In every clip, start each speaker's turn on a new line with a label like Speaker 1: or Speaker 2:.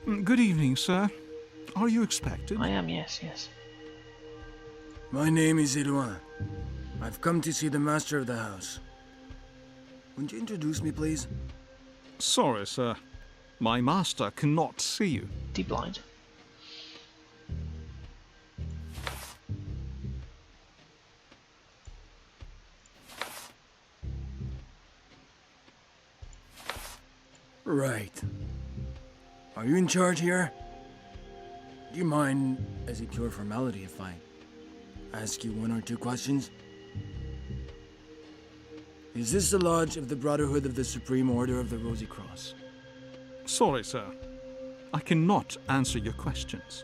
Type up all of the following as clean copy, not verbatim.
Speaker 1: Good evening, sir. Are you expected?
Speaker 2: I am, yes, yes.
Speaker 3: My name is Edouard. I've come to see the master of the house. Would you introduce me, please?
Speaker 1: Sorry, sir. My master cannot see you.
Speaker 2: Deep blind.
Speaker 3: Right. Are you in charge here? Do you mind, as a pure formality, if I ask you one or two questions? Is this the lodge of the Brotherhood of the Supreme Order of the Rosy Cross?
Speaker 1: Sorry, sir. I cannot answer your questions.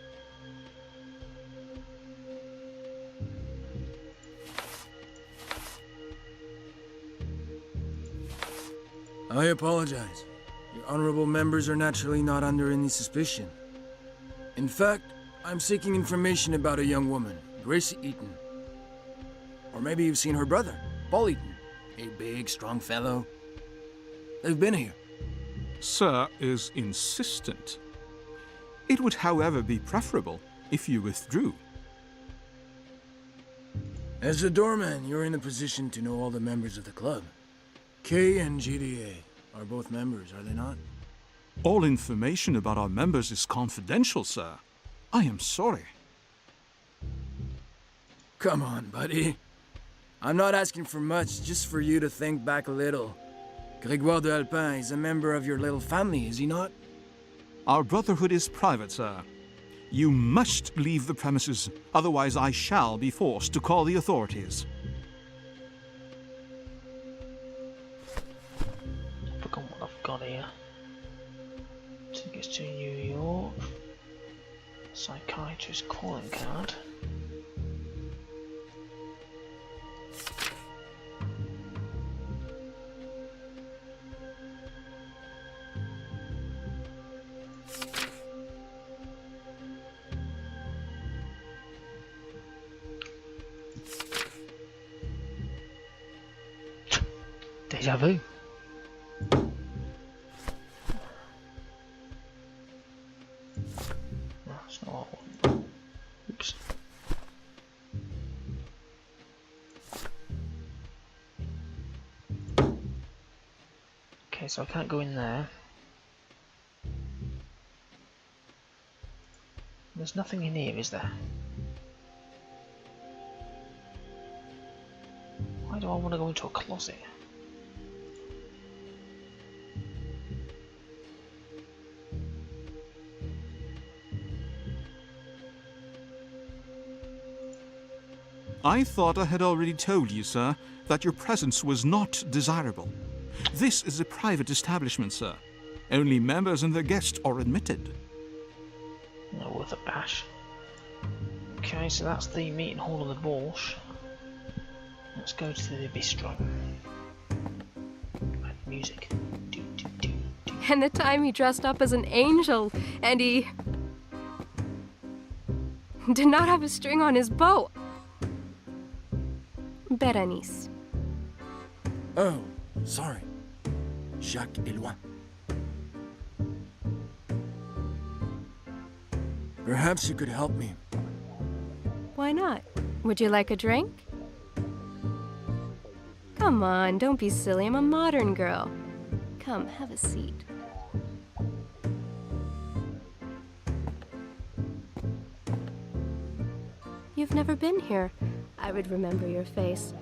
Speaker 3: I apologize. Your honorable members are naturally not under any suspicion. In fact, I'm seeking information about a young woman, Gracie Eaton. Or maybe you've seen her brother, Paul Eaton. A big, strong fellow. They've been here.
Speaker 1: Sir is insistent. It would, however, be preferable if you withdrew.
Speaker 3: As the doorman, you're in a position to know all the members of the club. K and GDA are both members, are they not?
Speaker 1: All information about our members is confidential, sir. I am sorry.
Speaker 3: Come on, buddy. I'm not asking for much, just for you to think back a little. Grégoire de Alpin is a member of your little family, is he not?
Speaker 1: Our brotherhood is private, sir. You must leave the premises, otherwise I shall be forced to call the authorities.
Speaker 2: Look at what I've got here. Tickets to New York. Psychiatrist calling card. Deja vu. No, that's not what I want. Oops. Okay, so I can't go in there. There's nothing in here, is there? Why do I want to go into a closet?
Speaker 1: I thought I had already told you, sir, that your presence was not desirable. This is a private establishment, sir. Only members and their guests are admitted.
Speaker 2: Not worth a bash. Okay, so that's the meeting hall of the Borscht. Let's go to the bistro. And music. Do, do, do, do.
Speaker 4: And the time he dressed up as an angel, and he did not have a string on his bow. Berenice.
Speaker 3: Oh, sorry. Jacques Eloin. Perhaps you could help me.
Speaker 4: Why not? Would you like a drink? Come on, don't be silly. I'm a modern girl. Come, have a seat. You've never been here. I would remember your face.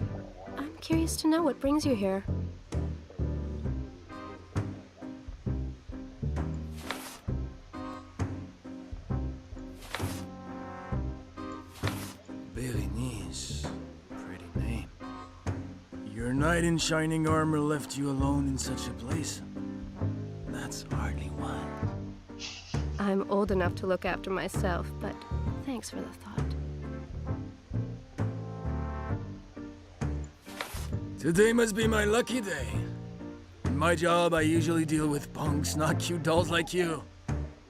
Speaker 4: I'm curious to know what brings you here.
Speaker 3: Berenice. Pretty name. Your knight in shining armor left you alone in such a place? That's hardly one.
Speaker 4: I'm old enough to look after myself, but thanks for the thought.
Speaker 3: Today must be my lucky day. In my job, I usually deal with punks, not cute dolls like you.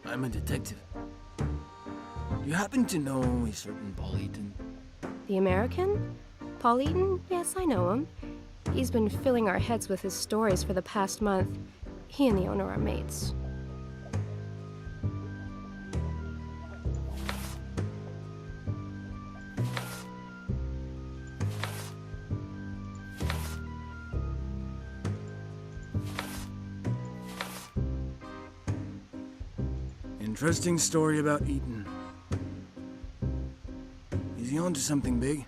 Speaker 3: I'm a detective. You happen to know a certain Paul Eaton?
Speaker 4: The American? Paul Eaton? Yes, I know him. He's been filling our heads with his stories for the past month. He and the owner are mates.
Speaker 3: Interesting story about Eaton. Is he onto something big?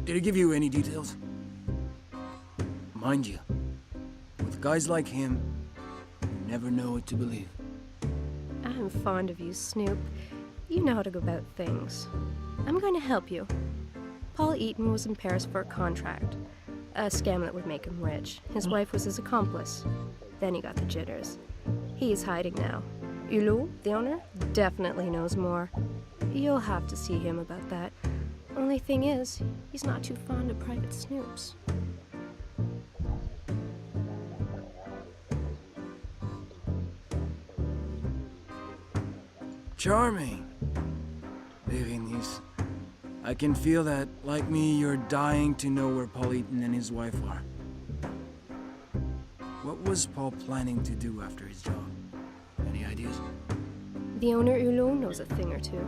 Speaker 3: Did he give you any details? Mind you, with guys like him, you never know what to believe.
Speaker 4: I'm fond of you, Snoop. You know how to go about things. I'm going to help you. Paul Eaton was in Paris for a contract. A scam that would make him rich. His wife was his accomplice. Then he got the jitters. He's hiding now. Hulot, the owner, definitely knows more. You'll have to see him about that. Only thing is, he's not too fond of private snoops.
Speaker 3: Charming. Berenice, I can feel that, like me, you're dying to know where Paul Eaton and his wife are. What was Paul planning to do after his job? Any ideas?
Speaker 4: The owner, Hulot, knows a thing or two.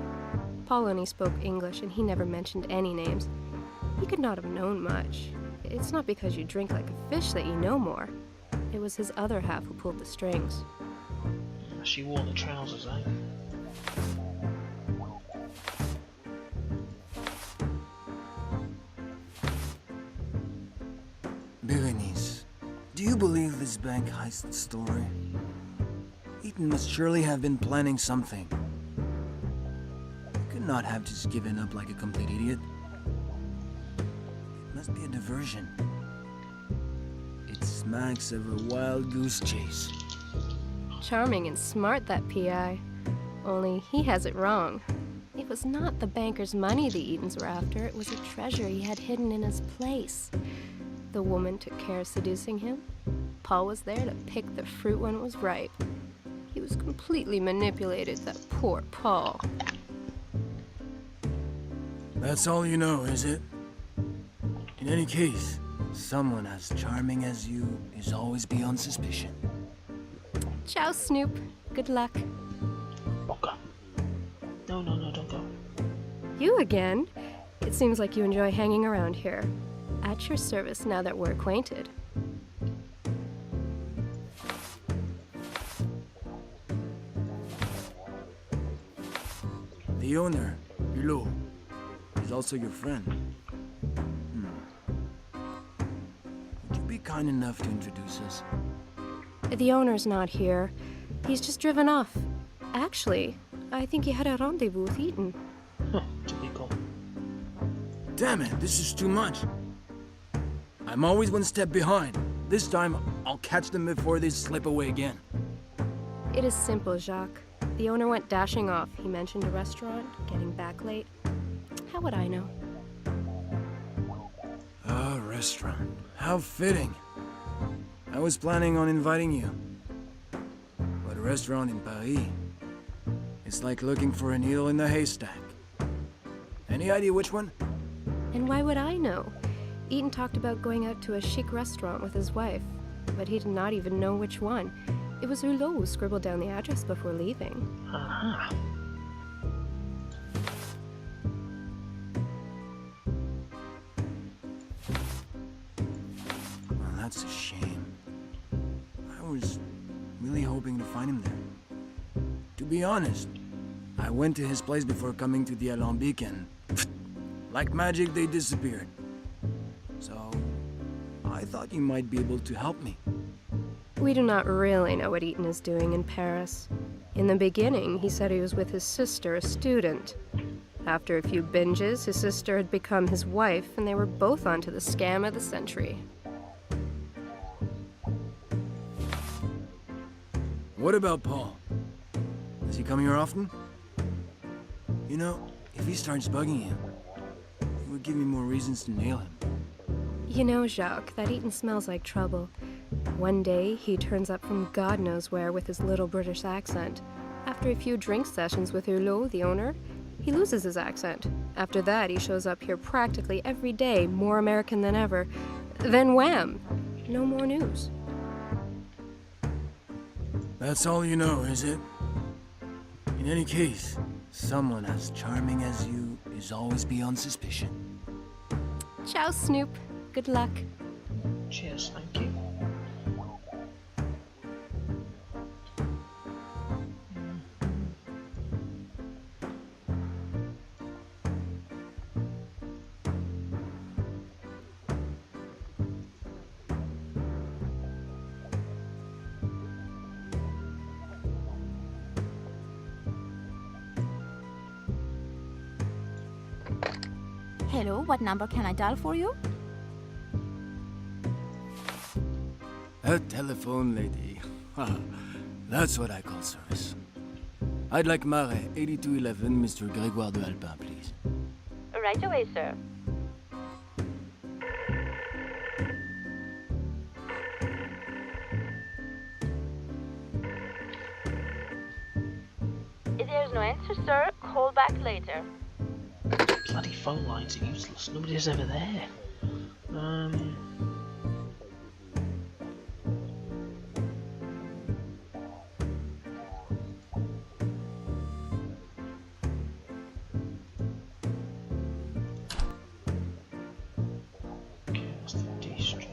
Speaker 4: Paul only spoke English, and he never mentioned any names. He could not have known much. It's not because you drink like a fish that you know more. It was his other half who pulled the strings.
Speaker 2: She wore the trousers, eh?
Speaker 3: Berenice, do you believe this bank heist story? Eaton must surely have been planning something. He could not have just given up like a complete idiot. It must be a diversion. It smacks of a wild goose chase.
Speaker 4: Charming and smart, that PI. Only he has it wrong. It was not the banker's money the Eatons were after. It was a treasure he had hidden in his place. The woman took care of seducing him. Paul was there to pick the fruit when it was ripe. He was completely manipulated, that poor Paul.
Speaker 3: That's all you know, is it? In any case, someone as charming as you is always beyond suspicion.
Speaker 4: Ciao, Snoop. Good luck.
Speaker 2: Boca. No, don't go.
Speaker 4: You again? It seems like you enjoy hanging around here. At your service now that we're acquainted.
Speaker 3: The owner, Hulot, is also your friend. Would you be kind enough to introduce us?
Speaker 4: The owner's not here. He's just driven off. Actually, I think he had a rendezvous with Eaton.
Speaker 2: Typical.
Speaker 3: Damn it, this is too much. I'm always one step behind. This time, I'll catch them before they slip away again.
Speaker 4: It is simple, Jacques. The owner went dashing off. He mentioned a restaurant, getting back late. How would I know?
Speaker 3: A restaurant. How fitting. I was planning on inviting you. But a restaurant in Paris, it's like looking for a needle in a haystack. Any idea which one?
Speaker 4: And why would I know? Eaton talked about going out to a chic restaurant with his wife, but he did not even know which one. It was Hulot who scribbled down the address before leaving.
Speaker 2: Aha.
Speaker 3: Well, that's a shame. I was really hoping to find him there. To be honest, I went to his place before coming to the Alambic and, like magic, they disappeared. So, I thought you might be able to help me.
Speaker 4: We do not really know what Eaton is doing in Paris. In the beginning, he said he was with his sister, a student. After a few binges, his sister had become his wife, and they were both onto the scam of the century.
Speaker 3: What about Paul? Does he come here often? You know, if he starts bugging you, it would give me more reasons to nail him.
Speaker 4: You know, Jacques, that Eaton smells like trouble. One day, he turns up from God knows where with his little British accent. After a few drink sessions with Hulot, the owner, he loses his accent. After that, he shows up here practically every day, more American than ever. Then wham! No more news.
Speaker 3: That's all you know, is it? In any case, someone as charming as you is always beyond suspicion.
Speaker 4: Ciao, Snoop. Good luck.
Speaker 2: Cheers, thank you.
Speaker 5: Hello, what number can I dial for you?
Speaker 3: A telephone lady. That's what I call service. I'd like Marais, 8211, Mr. Grégoire de Alpin, please.
Speaker 5: Right away, sir. If there's no answer, sir, call back later.
Speaker 2: Bloody phone lines are useless. Nobody's ever there. Okay, that's the distro.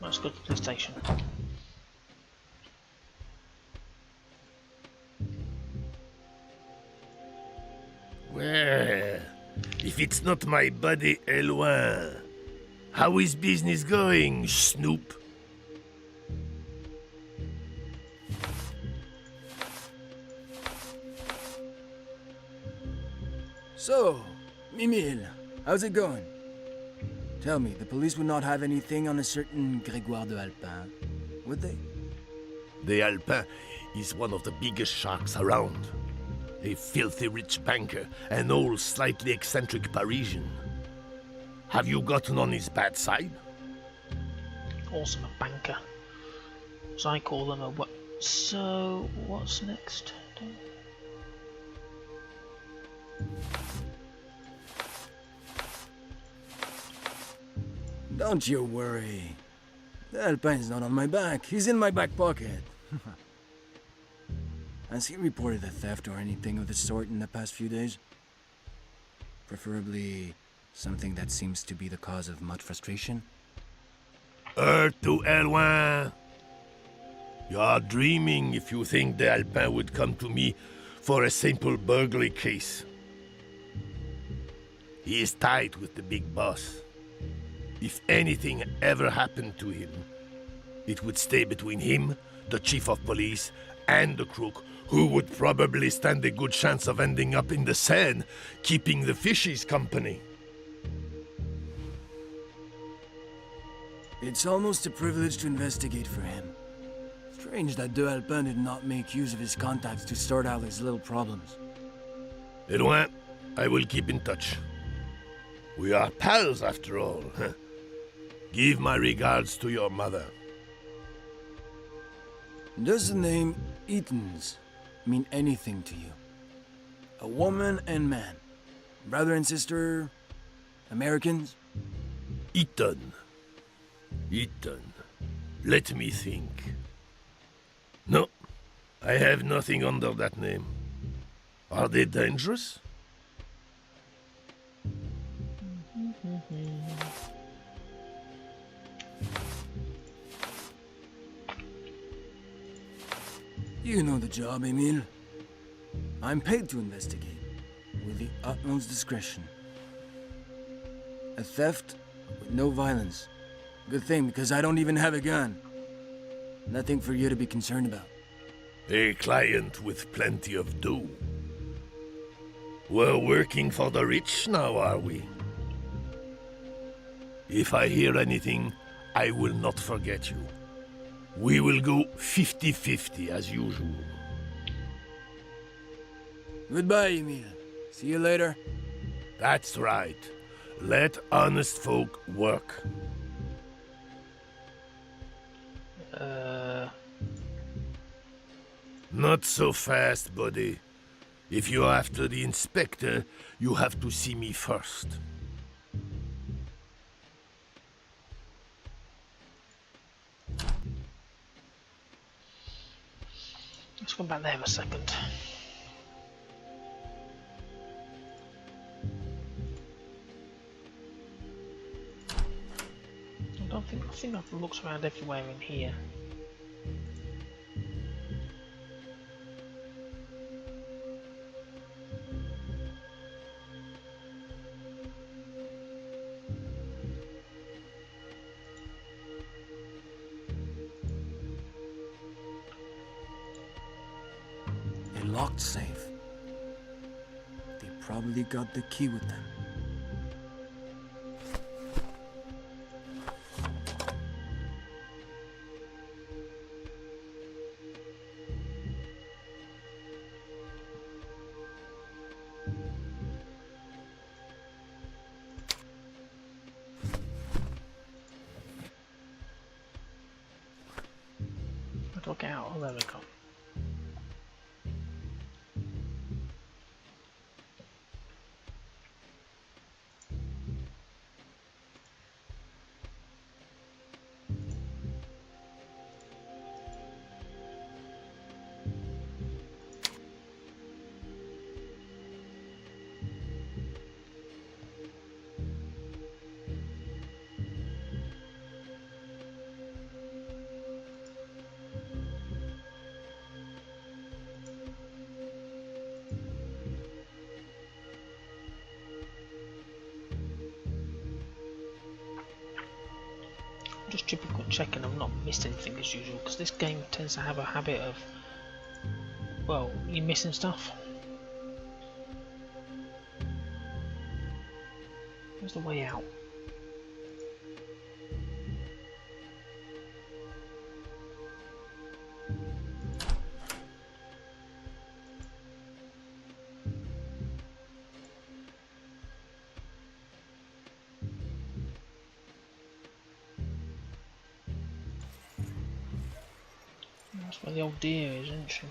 Speaker 2: Let's go to the police station.
Speaker 6: Well, if it's not my buddy Eloin, how is business going, Snoop?
Speaker 3: So, Mimile, how's it going? Tell me, the police would not have anything on a certain Grégoire de Alpin, would they?
Speaker 6: The Alpin is one of the biggest sharks around. A filthy rich banker, an old slightly eccentric Parisian. Have you gotten on his bad side?
Speaker 2: Awesome, a banker. So I call them a what? So what's next?
Speaker 3: Don't you worry. The Alpin's not on my back. He's in my back pocket. Has he reported a theft or anything of the sort in the past few days? Preferably something that seems to be the cause of much frustration?
Speaker 6: To Eloin. You're dreaming if you think the Alpin would come to me for a simple burglary case. He is tight with the big boss. If anything ever happened to him, it would stay between him, the chief of police, and the crook, who would probably stand a good chance of ending up in the Seine, keeping the fishies company.
Speaker 3: It's almost a privilege to investigate for him. Strange that de Alpin did not make use of his contacts to sort out his little problems.
Speaker 6: Eloin, I will keep in touch. We are pals after all. Give my regards to your mother.
Speaker 3: Does the name Eatons mean anything to you? A woman and man? Brother and sister? Americans?
Speaker 6: Eaton. Eaton. Let me think. No, I have nothing under that name. Are they dangerous?
Speaker 3: You know the job, Emile. I'm paid to investigate, with the utmost discretion. A theft with no violence. Good thing, because I don't even have a gun. Nothing for you to be concerned about.
Speaker 6: A client with plenty of dough. We're working for the rich now, are we? If I hear anything, I will not forget you. We will go 50-50 as usual.
Speaker 3: Goodbye, Emile. See you later.
Speaker 6: That's right. Let honest folk work. Not so fast, buddy. If you're after the inspector, you have to see me first.
Speaker 2: Let's go back there for a second. I think I've looked around everywhere in here.
Speaker 3: A locked safe. They probably got the key with them.
Speaker 2: Where do I get out? Oh, there we go. Just typical checking I've not missed anything as usual, because this game tends to have a habit of, well, you're missing stuff. Where's the way out? That's where the old deer is, isn't she?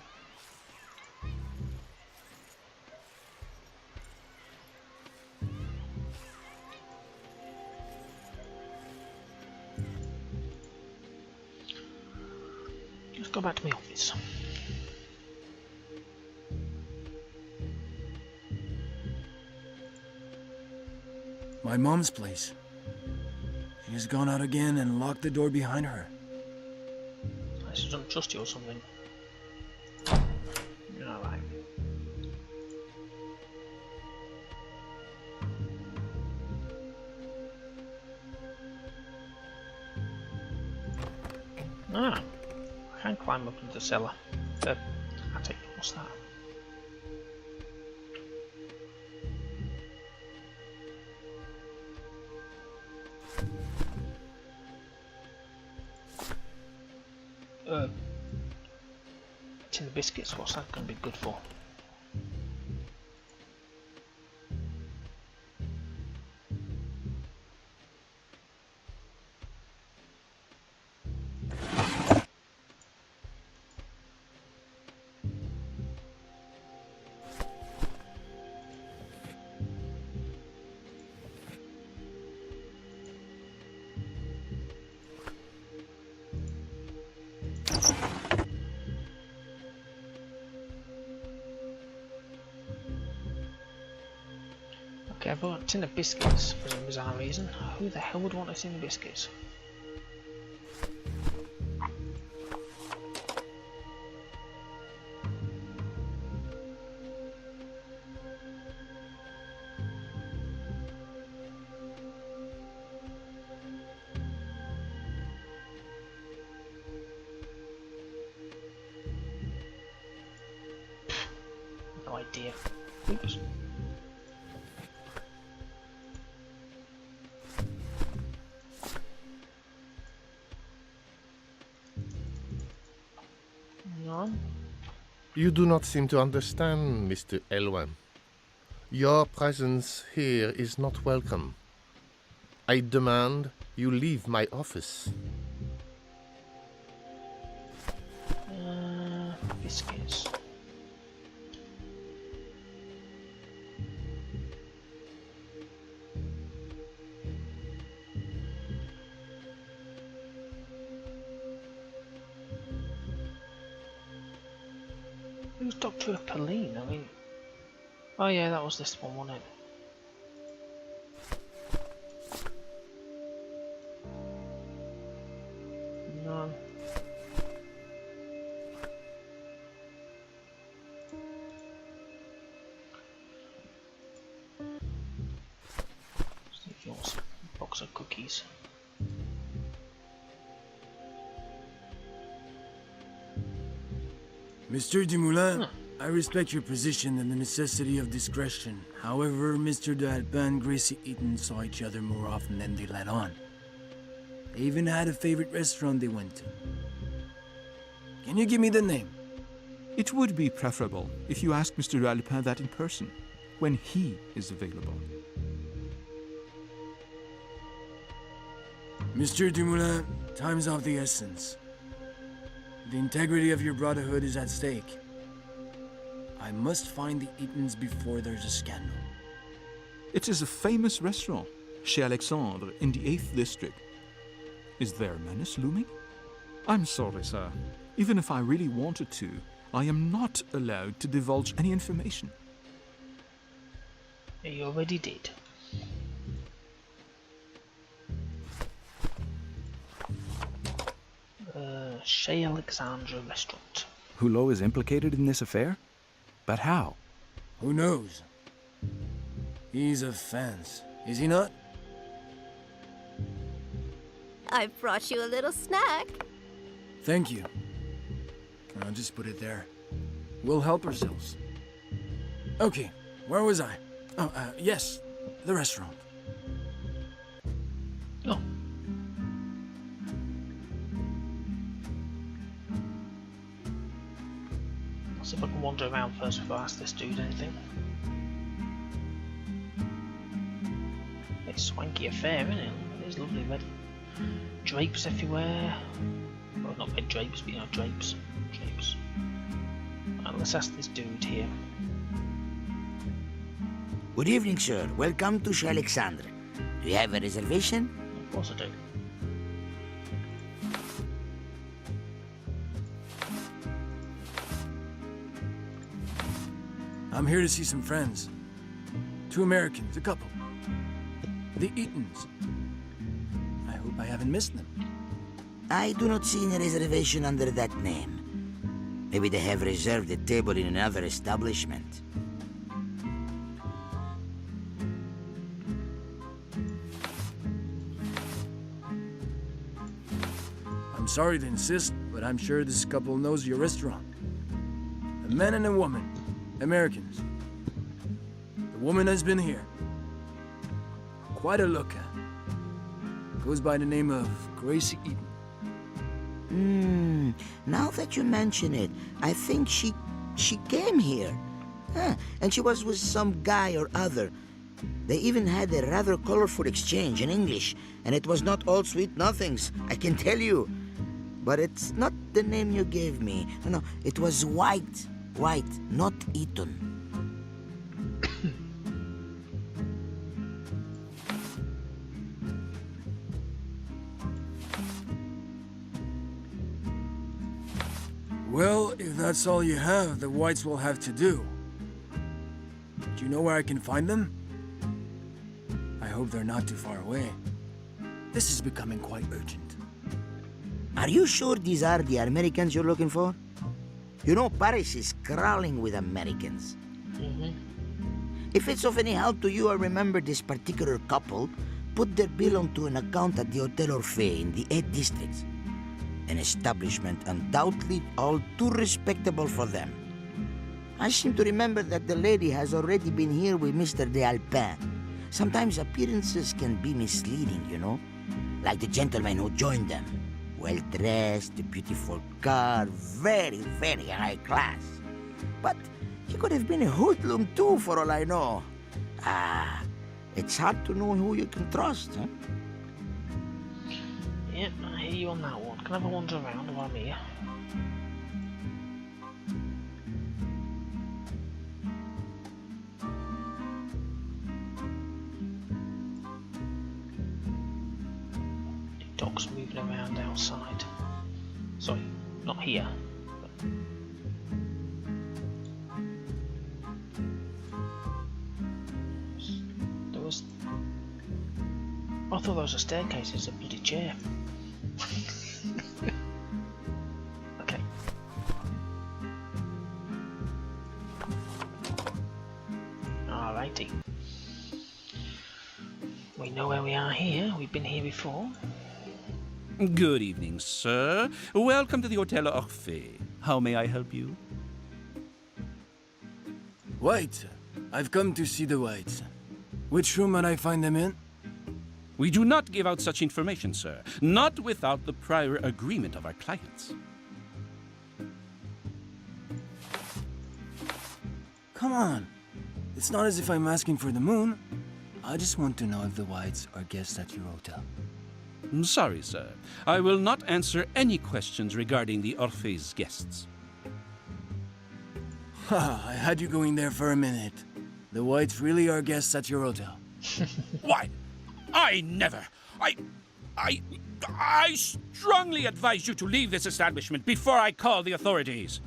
Speaker 2: Let's go back to my office.
Speaker 3: My mom's place. She has gone out again and locked the door behind her.
Speaker 2: She doesn't trust you or something. Alright. Ah, I can climb up into the cellar. Attic, what's that? Tin of biscuits, what's that going to be good for? Okay, I've got a tin of biscuits for some bizarre reason. Who the hell would want a tin of biscuits? No idea. Oops. No.
Speaker 6: You do not seem to understand, Mr. Elwan. Your presence here is not welcome. I demand you leave my office.
Speaker 2: Biscuits. Who's Dr. Pauline? I mean... Oh yeah, that was this one, wasn't it? None. See if yours box of cookies.
Speaker 3: Mr. Dumoulin, I respect your position and the necessity of discretion. However, Mr. D'Alpin and Gracie Eaton saw each other more often than they let on. They even had a favorite restaurant they went to. Can you give me the name?
Speaker 1: It would be preferable if you asked Mr. D'Alpin that in person, when he is available.
Speaker 3: Mr. Dumoulin, time's of the essence. The integrity of your brotherhood is at stake. I must find the Eatons before there's a scandal.
Speaker 1: It is a famous restaurant, chez Alexandre, in the 8th district. Is there a menace looming? I'm sorry, sir. Even if I really wanted to, I am not allowed to divulge any information.
Speaker 2: You already did. Chez Alexandre restaurant.
Speaker 7: Hulot is implicated in this affair? But how?
Speaker 3: Who knows? He's a fence, is he not?
Speaker 4: I brought you a little snack.
Speaker 3: Thank you. I'll just put it there. We'll help ourselves. Okay, where was I? Oh, yes, the restaurant.
Speaker 2: Oh. I'll see if I can wander around first before I ask this dude anything. It's a swanky affair, isn't it? There's lovely red drapes everywhere. Well, not red drapes, but you know, drapes. Drapes. Right, let's ask this dude here.
Speaker 8: Good evening, sir. Welcome to Chez Alexandre. Do you have a reservation?
Speaker 2: Of course I do.
Speaker 3: I'm here to see some friends. 2 Americans, a couple. The Eatons. I hope I haven't missed them.
Speaker 8: I do not see any reservation under that name. Maybe they have reserved a table in another establishment.
Speaker 3: I'm sorry to insist, but I'm sure this couple knows your restaurant. A man and a woman. Americans. The woman has been here. Quite a looker. Goes by the name of Gracie Eaton.
Speaker 8: Now that you mention it, I think she came here. And she was with some guy or other. They even had a rather colorful exchange in English, and it was not all sweet nothings, I can tell you. But it's not the name you gave me. No, it was White. White, not Eaton.
Speaker 3: Well, if that's all you have, the Whites will have to do. Do you know where I can find them? I hope they're not too far away. This is becoming quite urgent.
Speaker 8: Are you sure these are the Americans you're looking for? You know, Paris is crawling with Americans. If it's of any help to you, I remember this particular couple put their bill onto an account at the Hotel Orphée in the 8th district. An establishment undoubtedly all too respectable for them. I seem to remember that the lady has already been here with Mr. D'Alpin. Sometimes appearances can be misleading, you know? Like the gentleman who joined them. Well-dressed, a beautiful car, very, very high class. But he could have been a hoodlum too, for all I know. It's hard to know who you can trust, huh?
Speaker 2: Yep, I hear you on that one. Can I have a wander around while I'm here? Dogs moving around outside. Sorry, not here. But... There was... I thought there was a staircase, it's a bloody chair. Okay. Alrighty. We know where we are here, we've been here before.
Speaker 9: Good evening, sir. Welcome to the Hotel Orphée. How may I help you?
Speaker 3: Whites. I've come to see the Whites. Which room might I find them in?
Speaker 9: We do not give out such information, sir. Not without the prior agreement of our clients.
Speaker 3: Come on. It's not as if I'm asking for the moon. I just want to know if the Whites are guests at your hotel.
Speaker 9: I'm sorry, sir. I will not answer any questions regarding the Orphe's guests.
Speaker 3: Ha, I had you going there for a minute. The Whites really are guests at your hotel.
Speaker 9: Why? I never. I strongly advise you to leave this establishment before I call the authorities.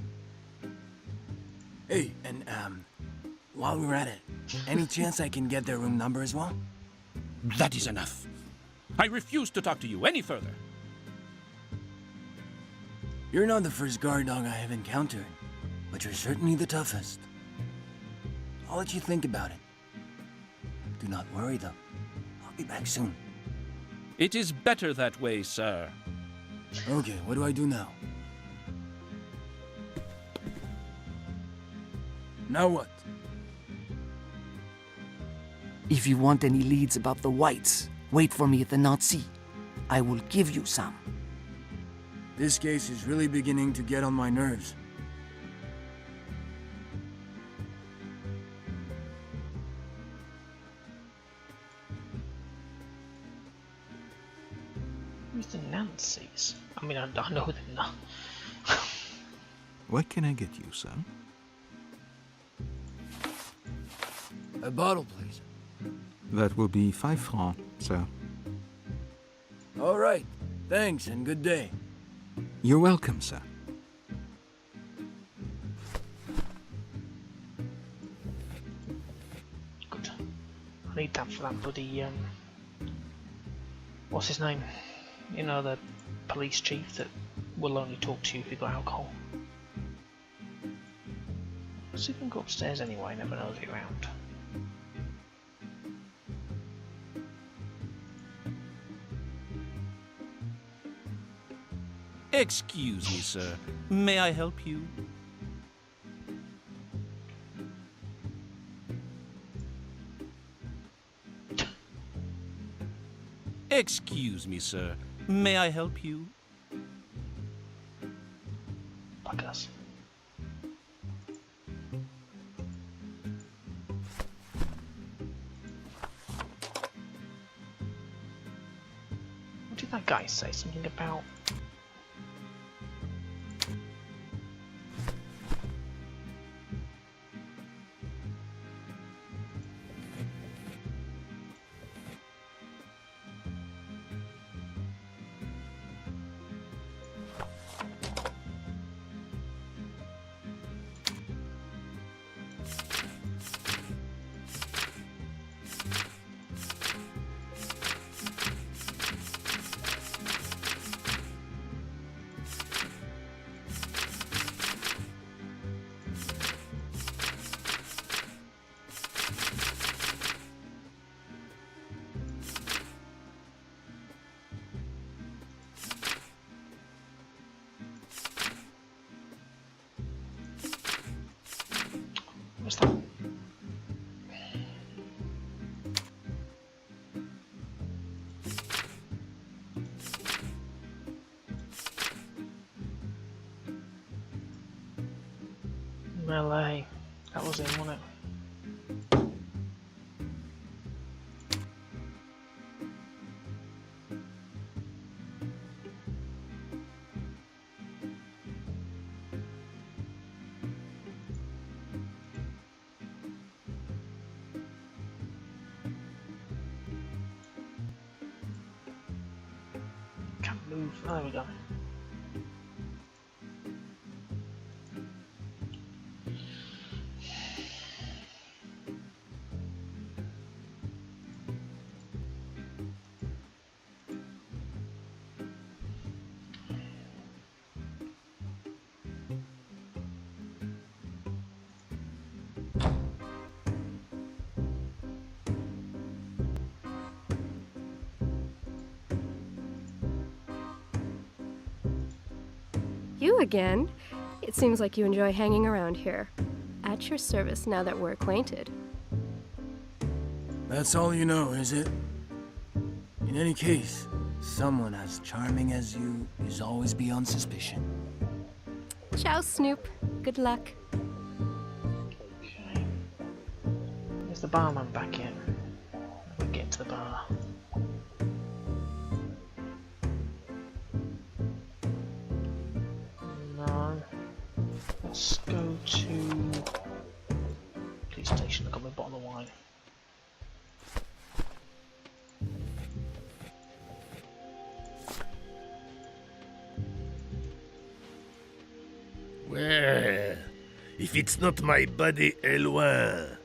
Speaker 3: Hey, and while we're at it, any chance I can get their room number as well?
Speaker 9: That is enough. I refuse to talk to you any further.
Speaker 3: You're not the first guard dog I have encountered, but you're certainly the toughest. I'll let you think about it. Do not worry, though. I'll be back soon.
Speaker 9: It is better that way, sir.
Speaker 3: Okay, what do I do now? Now what?
Speaker 10: If you want any leads about the Whites, wait for me at the Nazi. I will give you some.
Speaker 3: This case is really beginning to get on my nerves.
Speaker 2: Who's the Nancy's? I mean, I know them now.
Speaker 1: What can I get you, sir?
Speaker 3: A bottle, please.
Speaker 1: That will be 5 francs, sir.
Speaker 3: All right. Thanks, and good day.
Speaker 1: You're welcome, sir.
Speaker 2: Good. I need that for that bloody, what's his name? You know, the police chief that will only talk to you if you've got alcohol. Let's see if we can go upstairs anyway, never knows it around.
Speaker 9: Excuse me, sir. May I help you? Excuse me, sir. May I help you?
Speaker 2: Buggers. What did that guy say? Something about... What's that? Melee. That was him, wasn't it? Can't move. Oh, there we go.
Speaker 4: You again? It seems like you enjoy hanging around here. at your service now that we're acquainted.
Speaker 3: That's all you know, is it? In any case, someone as charming as you is always beyond suspicion.
Speaker 4: Ciao, Snoop. Good luck.
Speaker 2: Okay. Is the barman back in? We get to the bar. No. Let's go to police station. I've got my bottle of wine.
Speaker 6: Well, if it's not my buddy Eloin,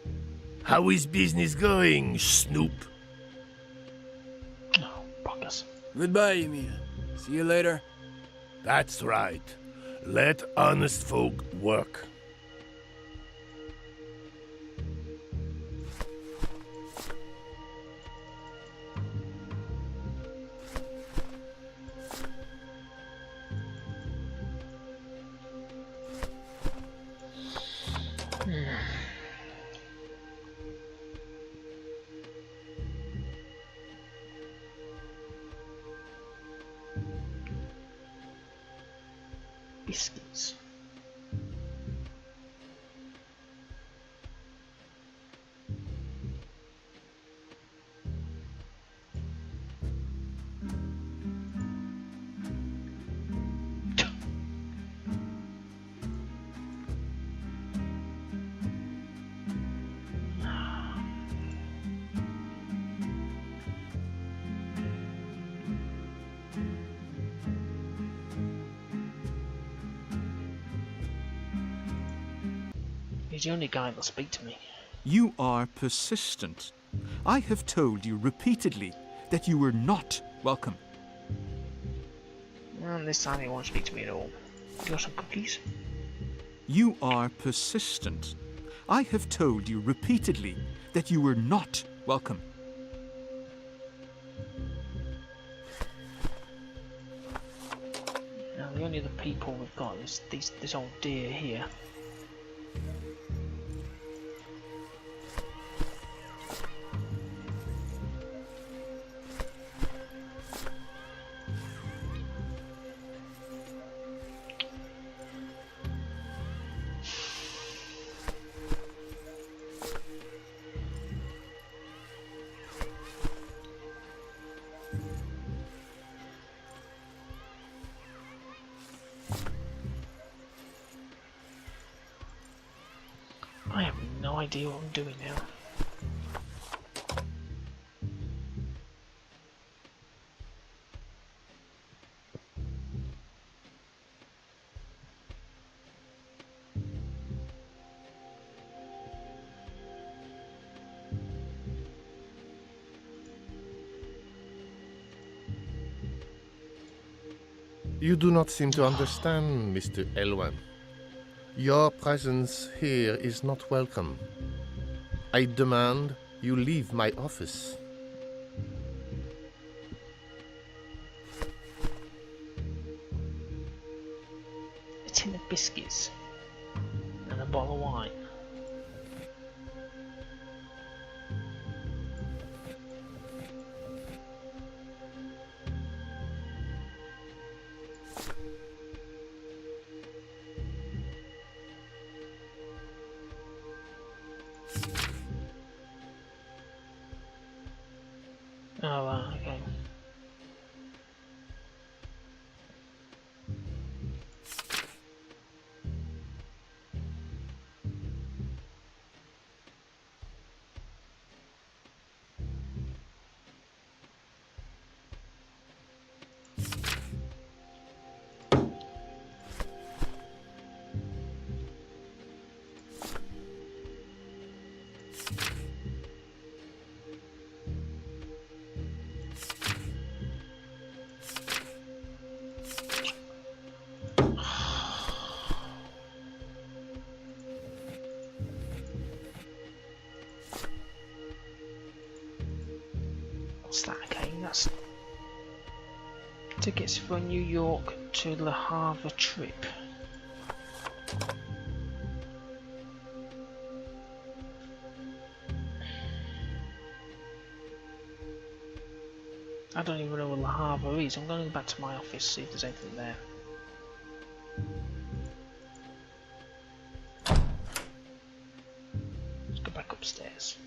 Speaker 6: how is business going, Snoop?
Speaker 2: Oh, buggers.
Speaker 3: Goodbye, Emil. See you later.
Speaker 6: That's right. Let honest folk work.
Speaker 2: Biscuits. He's the only guy that'll speak to me.
Speaker 1: You are persistent. I have told you repeatedly that you were not welcome.
Speaker 2: And this time he won't speak to me at all. You got some cookies?
Speaker 1: You are persistent. I have told you repeatedly that you were not welcome.
Speaker 2: Now the only other people we've got is this old deer here. I have no idea what I'm doing now.
Speaker 6: You do not seem to understand, Mr. Elwan. Your presence here is not welcome. I demand you leave my office.
Speaker 2: A tin of biscuits and a bottle of wine. Oh, okay. What's that again? That's tickets for New York to Le Havre trip. I don't even know where the harbour is. I'm going back to my office, see if there's anything there. Let's go back upstairs.